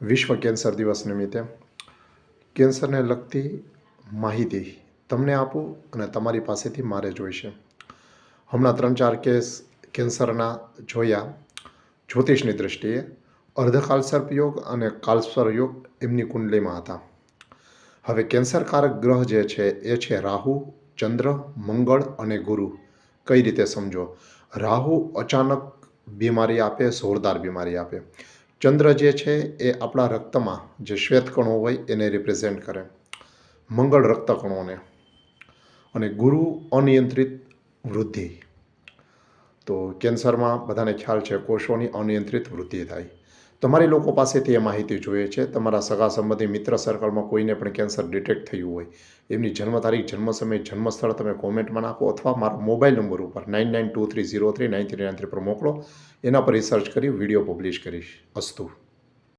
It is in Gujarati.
વિશ્વ કેન્સર દિવસ નિમિત્તે કેન્સરને લગતી માહિતી તમને આપું અને તમારી પાસેથી મારે જોઈશે. હમણાં 3-4 કેસ કેન્સરના જોયા જ્યોતિષની દૃષ્ટિએ. અર્ધકાલસર્પ યોગ અને કાલસર્પ યોગ એમની કુંડલીમાં હતા. હવે કેન્સરકારક ગ્રહ જે છે એ છે રાહુ, ચંદ્ર, મંગળ અને ગુરુ. કઈ રીતે સમજો? રાહુ અચાનક બીમારી આપે, જોરદાર બીમારી આપે. ચંદ્ર જે છે એ આપણા રક્તમાં જે શ્વેતકણો હોય એને રિપ્રેઝેન્ટ કરે, મંગળ રક્તકણોને, અને ગુરુ અનિયંત્રિત વૃદ્ધિ. તો કેન્સરમાં બધાને ખ્યાલ છે કોષોની અનિયંત્રિત વૃદ્ધિ થાય. તમારી લોકો પાસેથી એ માહિતી જોઈએ છે. તમારા સગા સંબંધી મિત્ર સર્કલમાં કોઈને પણ કેન્સર ડિટેક્ટ થયું હોય, એમની જન્મ તારીખ, જન્મ સમય, જન્મસ્થળ તમે કોમેન્ટમાં નાખો અથવા મારા મોબાઈલ નંબર ઉપર 9923039393 પર મોકલો. એના પર રિસર્ચ કરી વિડીયો પબ્લિશ કરીશ. અસ્તુ.